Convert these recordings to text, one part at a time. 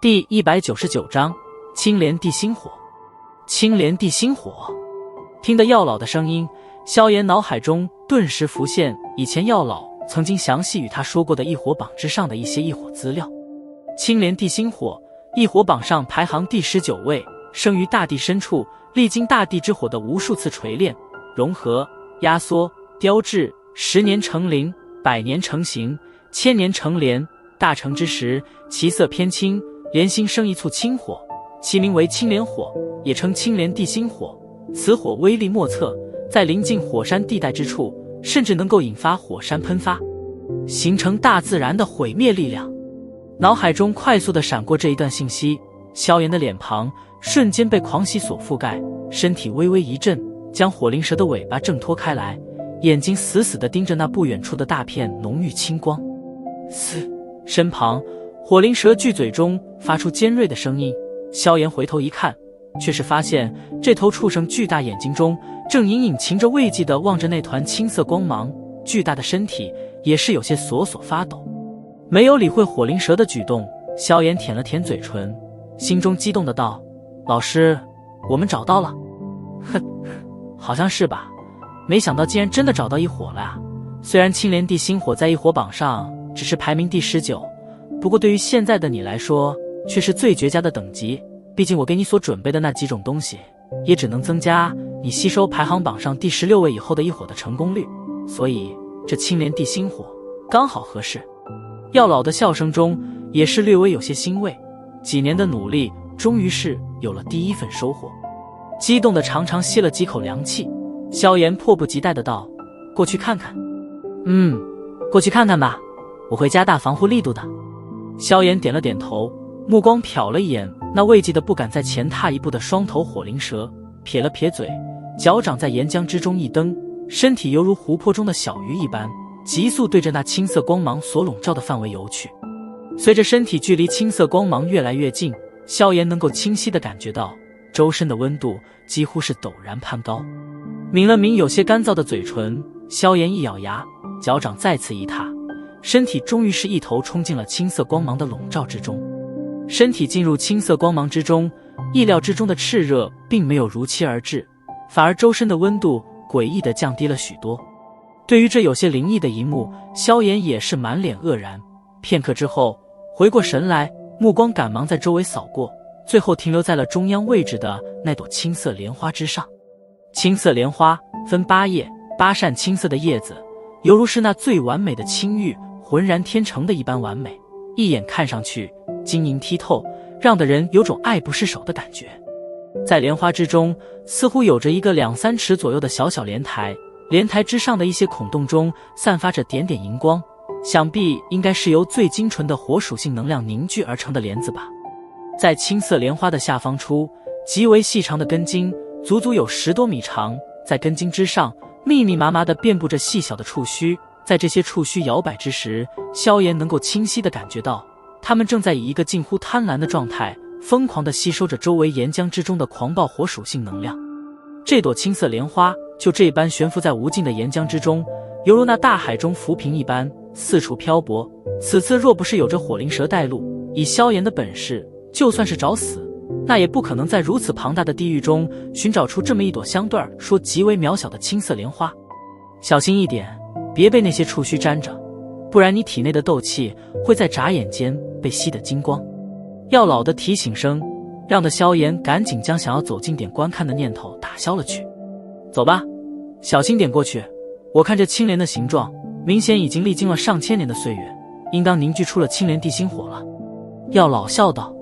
第199章青莲地心火。青莲地心火，听得药老的声音，萧炎脑海中顿时浮现以前药老曾经详细与他说过的异火榜之上的一些异火资料。青莲地心火，异火榜上排行第19位，生于大地深处，历经大地之火的无数次锤炼、融合、压缩、雕制，10年成灵，100年成形，1000年成莲，大成之时，其色偏青，莲心生一簇青火，其名为青莲火，也称青莲地心火。此火威力莫测，在临近火山地带之处，甚至能够引发火山喷发，形成大自然的毁灭力量。脑海中快速地闪过这一段信息，萧炎的脸庞瞬间被狂喜所覆盖，身体微微一震，将火灵蛇的尾巴挣脱开来，眼睛死死地盯着那不远处的大片浓郁青光。身旁火灵蛇巨嘴中发出尖锐的声音，萧炎回头一看，却是发现这头畜生巨大眼睛中正隐隐噙着慰藉地望着那团青色光芒，巨大的身体也是有些索发抖。没有理会火灵蛇的举动，萧炎舔了舔嘴唇，心中激动的道：老师，我们找到了。哼，好像是吧，没想到竟然真的找到异火了啊。虽然青莲地心火在异火榜上只是排名第19，不过对于现在的你来说却是最绝佳的等级，毕竟我给你所准备的那几种东西也只能增加你吸收排行榜上第16位以后的异火的成功率，所以这青莲地心火刚好合适。药老的笑声中也是略微有些欣慰，几年的努力终于是有了第一份收获。激动的长长吸了几口凉气，萧炎迫不及待的道：过去看看。过去看看吧，我会加大防护力度的。萧炎点了点头，目光瞟了一眼那慰藉的不敢再前踏一步的双头火灵蛇，撇了撇嘴，脚掌在岩浆之中一蹬，身体犹如湖泊中的小鱼一般，急速对着那青色光芒所笼罩的范围游去。随着身体距离青色光芒越来越近，萧炎能够清晰地感觉到周身的温度几乎是陡然攀高。抿了抿有些干燥的嘴唇，萧炎一咬牙，脚掌再次一踏，身体终于是一头冲进了青色光芒的笼罩之中。身体进入青色光芒之中，意料之中的炽热并没有如期而至，反而周身的温度诡异地降低了许多。对于这有些灵异的一幕，萧炎也是满脸愕然，片刻之后回过神来，目光赶忙在周围扫过，最后停留在了中央位置的那朵青色莲花之上。青色莲花分8叶，8扇青色的叶子，犹如是那最完美的青玉，浑然天成的一般完美，一眼看上去晶莹剔透，让得人有种爱不释手的感觉。在莲花之中似乎有着一个2-3尺左右的小小莲台，莲台之上的一些孔洞中散发着点点荧光，想必应该是由最精纯的火属性能量凝聚而成的莲子吧。在青色莲花的下方处，极为细长的根茎足足有10多米长，在根茎之上密密麻麻地遍布着细小的触须，在这些触须摇摆之时，萧炎能够清晰地感觉到它们正在以一个近乎贪婪的状态疯狂地吸收着周围岩浆之中的狂暴火属性能量。这朵青色莲花就这般悬浮在无尽的岩浆之中，犹如那大海中浮萍一般四处漂泊。此次若不是有着火灵蛇带路，以萧炎的本事，就算是找死，那也不可能在如此庞大的地域中寻找出这么一朵相对而说极为渺小的青色莲花。小心一点，别被那些触须沾着，不然你体内的斗气会在眨眼间被吸得精光。药老的提醒声让得萧炎赶紧将想要走近点观看的念头打消了去。走吧，小心点过去，我看这青莲的形状明显已经历经了上千年的岁月，应当凝聚出了青莲地心火了。药老笑道。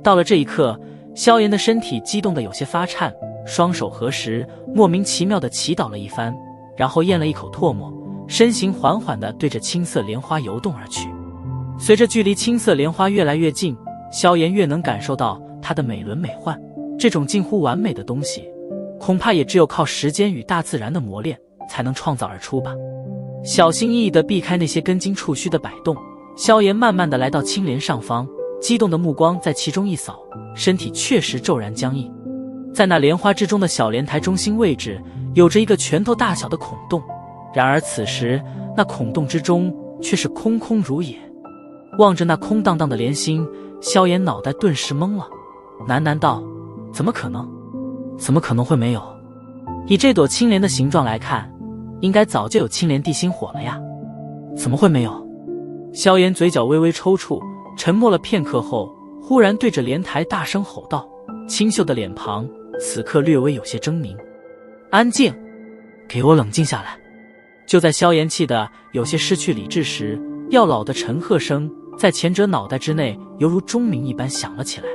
到了这一刻，萧炎的身体激动得有些发颤，双手合十，莫名其妙地祈祷了一番，然后咽了一口唾沫，身形缓缓地对着青色莲花游动而去。随着距离青色莲花越来越近，萧炎越能感受到它的美轮美奂，这种近乎完美的东西，恐怕也只有靠时间与大自然的磨练才能创造而出吧。小心翼翼地避开那些根茎触须的摆动，萧炎慢慢地来到青莲上方，激动的目光在其中一扫，身体确实骤然僵硬。在那莲花之中的小莲台中心位置，有着一个拳头大小的孔洞，然而此时那孔洞之中却是空空如也。望着那空荡荡的莲心，萧炎脑袋顿时懵了，喃喃道：怎么可能？怎么可能会没有？以这朵青莲的形状来看，应该早就有青莲地心火了呀，怎么会没有？萧炎嘴角微微抽搐，沉默了片刻后，忽然对着莲台大声吼道，清秀的脸庞此刻略微有些狰狞。安静，给我冷静下来！就在萧炎气得有些失去理智时，药老的沉喝声在前者脑袋之内犹如钟鸣一般响了起来。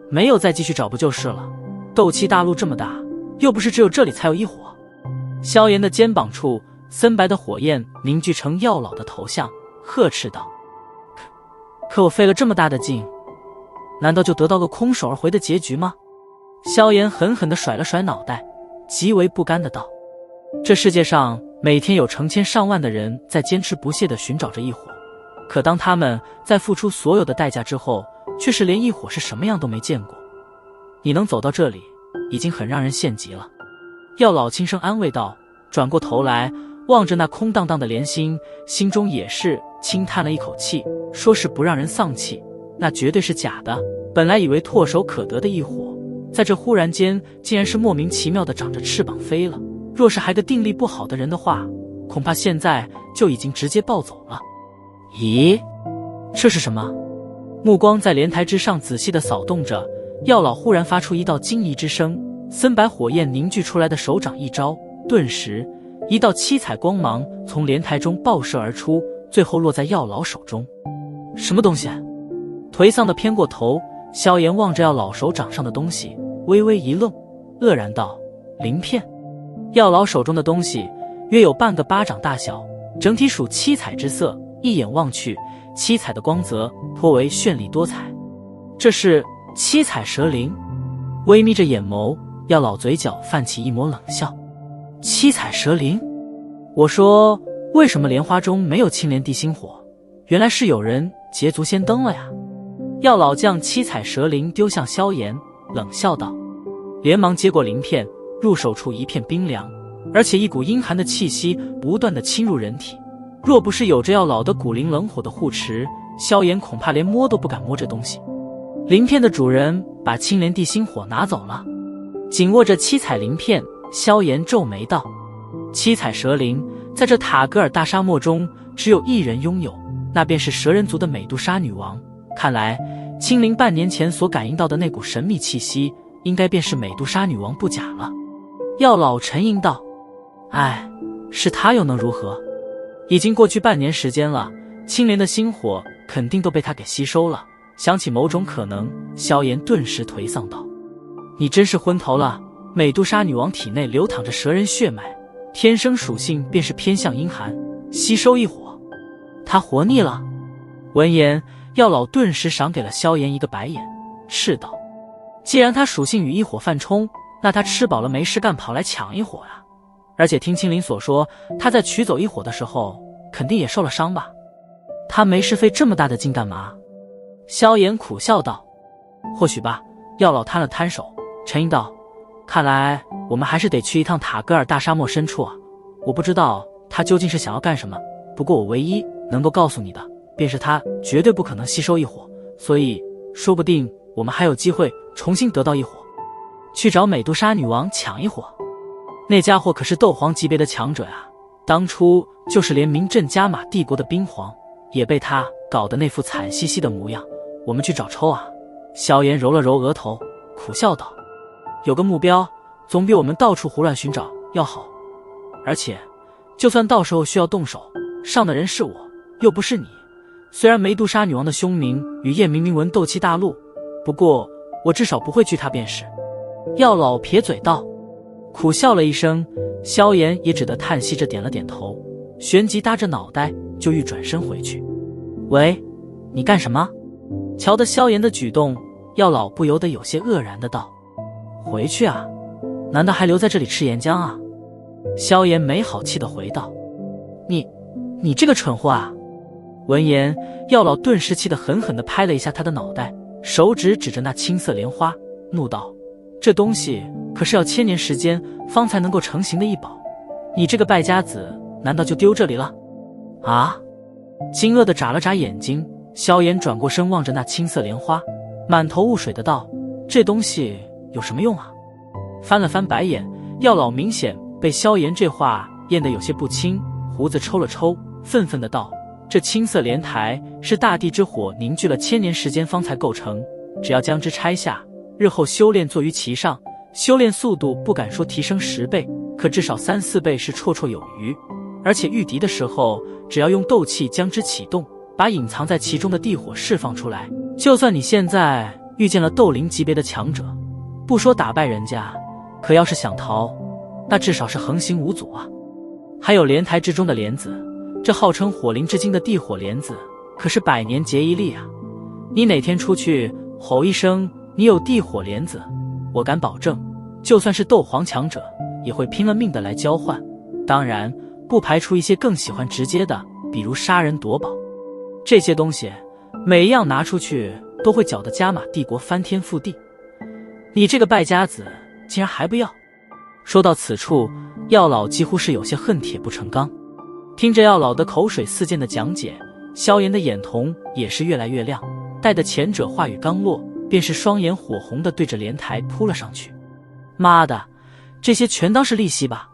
没有再继续找不就是了，斗气大陆这么大，又不是只有这里才有异火。萧炎的肩膀处森白的火焰凝聚成药老的头像，呵斥道：可我费了这么大的劲，难道就得到个空手而回的结局吗？萧炎狠狠地甩了甩脑袋，极为不甘地道：这世界上每天有成千上万的人在坚持不懈地寻找着异火，可当他们在付出所有的代价之后，却是连异火是什么样都没见过。你能走到这里，已经很让人羡极了。药老轻声安慰道，转过头来望着那空荡荡的莲心，心中也是轻叹了一口气，说是不让人丧气，那绝对是假的。本来以为唾手可得的异火，在这忽然间竟然是莫名其妙的长着翅膀飞了。若是还个定力不好的人的话，恐怕现在就已经直接暴走了。咦，这是什么？目光在莲台之上仔细地扫动着，药老忽然发出一道惊疑之声，森白火焰凝聚出来的手掌一招，顿时一道七彩光芒从莲台中爆射而出，最后落在药老手中。什么东西？颓丧地偏过头，萧炎望着药老手掌上的东西，微微一愣，愕然道：鳞片。药老手中的东西约有半个巴掌大小，整体属七彩之色，一眼望去，七彩的光泽颇为绚丽多彩。这是七彩蛇灵。微眯着眼眸，药老嘴角泛起一抹冷笑。七彩蛇灵？我说为什么莲花中没有青莲地心火？原来是有人捷足先登了呀。药老将七彩蛇灵丢向萧炎，冷笑道，连忙接过鳞片，入手处一片冰凉，而且一股阴寒的气息不断地侵入人体。若不是有着药老的古灵冷火的护持，萧炎恐怕连摸都不敢摸这东西。鳞片的主人把青莲地心火拿走了。紧握着七彩鳞片，萧炎皱眉道，七彩蛇灵在这塔格尔大沙漠中只有一人拥有，那便是蛇人族的美杜莎女王。看来青灵半年前所感应到的那股神秘气息，应该便是美杜莎女王不假了。药老沉吟道，哎，是她又能如何？已经过去半年时间了，青莲的心火肯定都被她给吸收了。想起某种可能，萧炎顿时颓丧道，你真是昏头了。美杜莎女王体内流淌着蛇人血脉，天生属性便是偏向阴寒，吸收异火，她活腻了。闻言，药老顿时赏给了萧炎一个白眼，斥道，既然她属性与异火犯冲，那她吃饱了没事干跑来抢异火啊。而且听青灵所说，她在取走异火的时候肯定也受了伤吧？她没事费这么大的劲干嘛？萧炎苦笑道，或许吧。药老摊了摊手，沉吟道，看来我们还是得去一趟塔格尔大沙漠深处啊。我不知道他究竟是想要干什么，不过我唯一能够告诉你的，便是他绝对不可能吸收异火，所以说不定我们还有机会重新得到异火，去找美杜莎女王抢异火。那家伙可是斗皇级别的强者啊，当初就是连名震加玛帝国的冰皇也被他搞得那副惨兮兮的模样。我们去找抽啊。萧炎揉了揉额头，苦笑道，有个目标总比我们到处胡乱寻找要好。而且就算到时候需要动手，上的人是我，又不是你。虽然梅杜莎女王的凶名与叶明明闻斗气大陆，不过我至少不会惧她便是。药老撇嘴道，苦笑了一声，萧炎也只得叹息着点了点头，旋即搭着脑袋就欲转身回去。喂，你干什么？瞧得萧炎的举动，药老不由得有些愕然的道，回去啊？难道还留在这里吃岩浆啊？萧炎没好气的回道，你这个蠢货啊！闻言，药老顿时气得狠狠地拍了一下他的脑袋，手指指着那青色莲花，怒道，这东西可是要1000年时间方才能够成型的异宝，你这个败家子难道就丢这里了？啊！惊愕地眨了眨眼睛，萧炎转过身望着那青色莲花，满头雾水的道：“这东西有什么用啊？”翻了翻白眼，药老明显被萧炎这话咽得有些不轻，胡子抽了抽，愤愤的道：“这青色莲台是大地之火凝聚了1000年时间方才构成，只要将之拆下，日后修炼坐于其上，修炼速度不敢说提升10倍，可至少3、4倍是绰绰有余。而且御敌的时候，只要用斗气将之启动，把隐藏在其中的地火释放出来，就算你现在遇见了斗灵级别的强者，不说打败人家，可要是想逃，那至少是横行无阻啊。还有莲台之中的莲子，这号称火灵之精的地火莲子，可是100年结一粒啊！你哪天出去吼一声你有地火莲子，我敢保证，就算是斗皇强者，也会拼了命的来交换。当然，不排除一些更喜欢直接的，比如杀人夺宝。这些东西每一样拿出去都会搅得加玛帝国翻天覆地，你这个败家子竟然还不要！说到此处，药老几乎是有些恨铁不成钢。听着药老的口水四溅的讲解，萧炎的眼瞳也是越来越亮，待得前者话语刚落，便是双眼火红的对着莲台扑了上去。妈的，这些全当是利息吧！